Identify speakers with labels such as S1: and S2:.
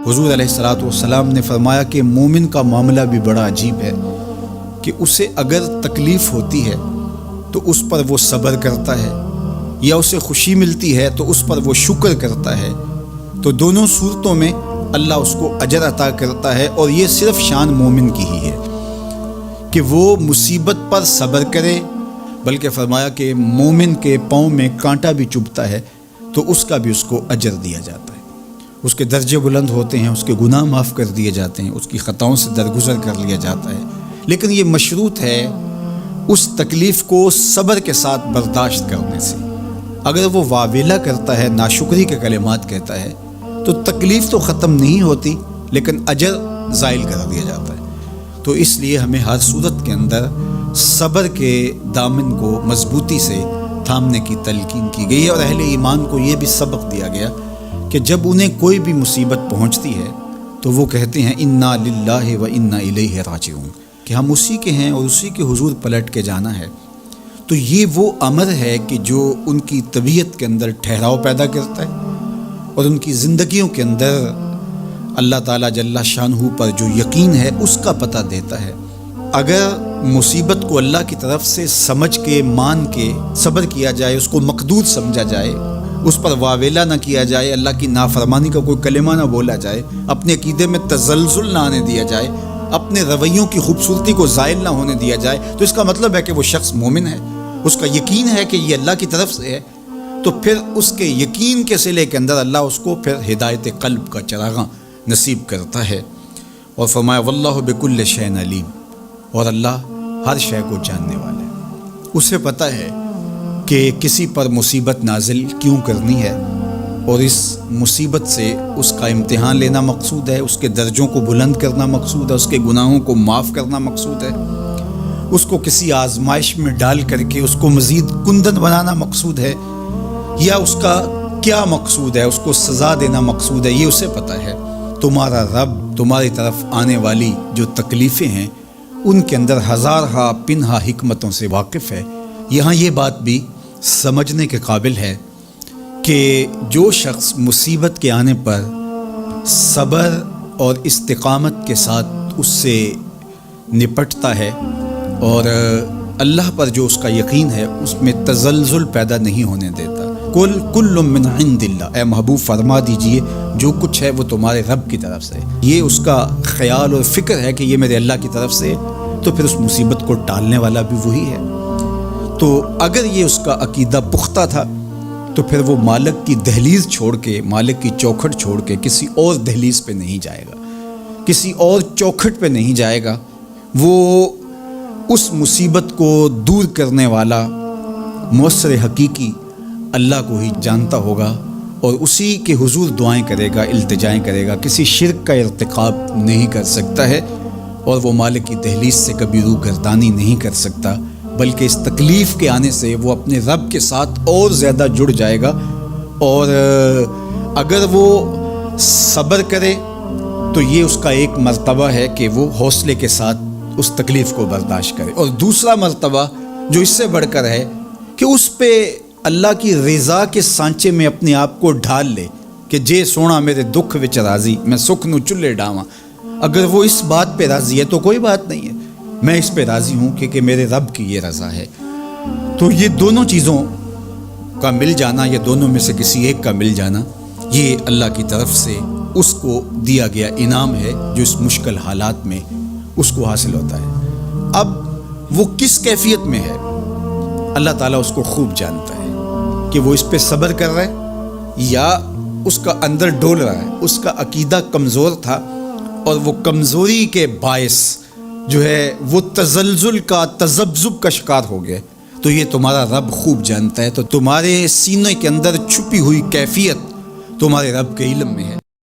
S1: حضور علیہ الصلوۃ والسلام نے فرمایا کہ مومن کا معاملہ بھی بڑا عجیب ہے کہ اسے اگر تکلیف ہوتی ہے تو اس پر وہ صبر کرتا ہے، یا اسے خوشی ملتی ہے تو اس پر وہ شکر کرتا ہے، تو دونوں صورتوں میں اللہ اس کو اجر عطا کرتا ہے۔ اور یہ صرف شان مومن کی ہی ہے کہ وہ مصیبت پر صبر کرے، بلکہ فرمایا کہ مومن کے پاؤں میں کانٹا بھی چبھتا ہے تو اس کا بھی اس کو اجر دیا جاتا ہے، اس کے درجے بلند ہوتے ہیں، اس کے گناہ معاف کر دیے جاتے ہیں، اس کی خطاؤں سے درگزر کر لیا جاتا ہے۔ لیکن یہ مشروط ہے اس تکلیف کو صبر کے ساتھ برداشت کرنے سے۔ اگر وہ واویلا کرتا ہے، ناشکری کے کلمات کہتا ہے، تو تکلیف تو ختم نہیں ہوتی لیکن اجر زائل کر دیا جاتا ہے۔ تو اس لیے ہمیں ہر صورت کے اندر صبر کے دامن کو مضبوطی سے تھامنے کی تلقین کی گئی ہے، اور اہل ایمان کو یہ بھی سبق دیا گیا کہ جب انہیں کوئی بھی مصیبت پہنچتی ہے تو وہ کہتے ہیں انا للہ و انا الیہ راجعون، کہ ہم اسی کے ہیں اور اسی کے حضور پلٹ کے جانا ہے۔ تو یہ وہ امر ہے کہ جو ان کی طبیعت کے اندر ٹھہراؤ پیدا کرتا ہے اور ان کی زندگیوں کے اندر اللہ تعالیٰ جل شانہ پر جو یقین ہے اس کا پتہ دیتا ہے۔ اگر مصیبت کو اللہ کی طرف سے سمجھ کے مان کے صبر کیا جائے، اس کو مقدور سمجھا جائے، اس پر واویلا نہ کیا جائے، اللہ کی نافرمانی کا کوئی کلمہ نہ بولا جائے، اپنے عقیدے میں تزلزل نہ آنے دیا جائے، اپنے رویوں کی خوبصورتی کو زائل نہ ہونے دیا جائے، تو اس کا مطلب ہے کہ وہ شخص مومن ہے، اس کا یقین ہے کہ یہ اللہ کی طرف سے ہے۔ تو پھر اس کے یقین کے صلے کے اندر اللہ اس کو پھر ہدایت قلب کا چراغاں نصیب کرتا ہے۔ اور فرمایا واللہ بکل شیء علیم، اور اللہ ہر شے کو جاننے والا ہے، اسے پتہ ہے کہ کسی پر مصیبت نازل کیوں کرنی ہے، اور اس مصیبت سے اس کا امتحان لینا مقصود ہے، اس کے درجوں کو بلند کرنا مقصود ہے، اس کے گناہوں کو معاف کرنا مقصود ہے، اس کو کسی آزمائش میں ڈال کر کے اس کو مزید کندن بنانا مقصود ہے، یا اس کا کیا مقصود ہے، اس کو سزا دینا مقصود ہے، یہ اسے پتہ ہے۔ تمہارا رب تمہاری طرف آنے والی جو تکلیفیں ہیں ان کے اندر ہزارہا پنہا حکمتوں سے واقف ہے۔ یہاں یہ بات بھی سمجھنے کے قابل ہے کہ جو شخص مصیبت کے آنے پر صبر اور استقامت کے ساتھ اس سے نپٹتا ہے اور اللہ پر جو اس کا یقین ہے اس میں تزلزل پیدا نہیں ہونے دیتا، کل من عند اللہ، اے محبوب فرما دیجئے جو کچھ ہے وہ تمہارے رب کی طرف سے، یہ اس کا خیال اور فکر ہے کہ یہ میرے اللہ کی طرف سے، تو پھر اس مصیبت کو ٹالنے والا بھی وہی ہے۔ تو اگر یہ اس کا عقیدہ پختہ تھا تو پھر وہ مالک کی دہلیز چھوڑ کے، مالک کی چوکھٹ چھوڑ کے کسی اور دہلیز پہ نہیں جائے گا، کسی اور چوکھٹ پہ نہیں جائے گا، وہ اس مصیبت کو دور کرنے والا مؤثر حقیقی اللہ کو ہی جانتا ہوگا، اور اسی کے حضور دعائیں کرے گا، التجائیں کرے گا، کسی شرک کا ارتکاب نہیں کر سکتا ہے، اور وہ مالک کی دہلیز سے کبھی روح گردانی نہیں کر سکتا، بلکہ اس تکلیف کے آنے سے وہ اپنے رب کے ساتھ اور زیادہ جڑ جائے گا۔ اور اگر وہ صبر کرے تو یہ اس کا ایک مرتبہ ہے کہ وہ حوصلے کے ساتھ اس تکلیف کو برداشت کرے، اور دوسرا مرتبہ جو اس سے بڑھ کر ہے کہ اس پہ اللہ کی رضا کے سانچے میں اپنے آپ کو ڈھال لے کہ جے سونا میرے دکھ وچ راضی، میں سکھ نو چلے ڈاواں۔ اگر وہ اس بات پہ راضی ہے تو کوئی بات نہیں ہے، میں اس پہ راضی ہوں کہ میرے رب کی یہ رضا ہے۔ تو یہ دونوں چیزوں کا مل جانا، یا دونوں میں سے کسی ایک کا مل جانا، یہ اللہ کی طرف سے اس کو دیا گیا انعام ہے جو اس مشکل حالات میں اس کو حاصل ہوتا ہے۔ اب وہ کس کیفیت میں ہے اللہ تعالیٰ اس کو خوب جانتا ہے، کہ وہ اس پہ صبر کر رہا ہے یا اس کا اندر ڈول رہا ہے، اس کا عقیدہ کمزور تھا اور وہ کمزوری کے باعث جو ہے وہ تزلزل کا، تذبذب کا شکار ہو گیا، تو یہ تمہارا رب خوب جانتا ہے۔ تو تمہارے سینے کے اندر چھپی ہوئی کیفیت تمہارے رب کے علم میں ہے۔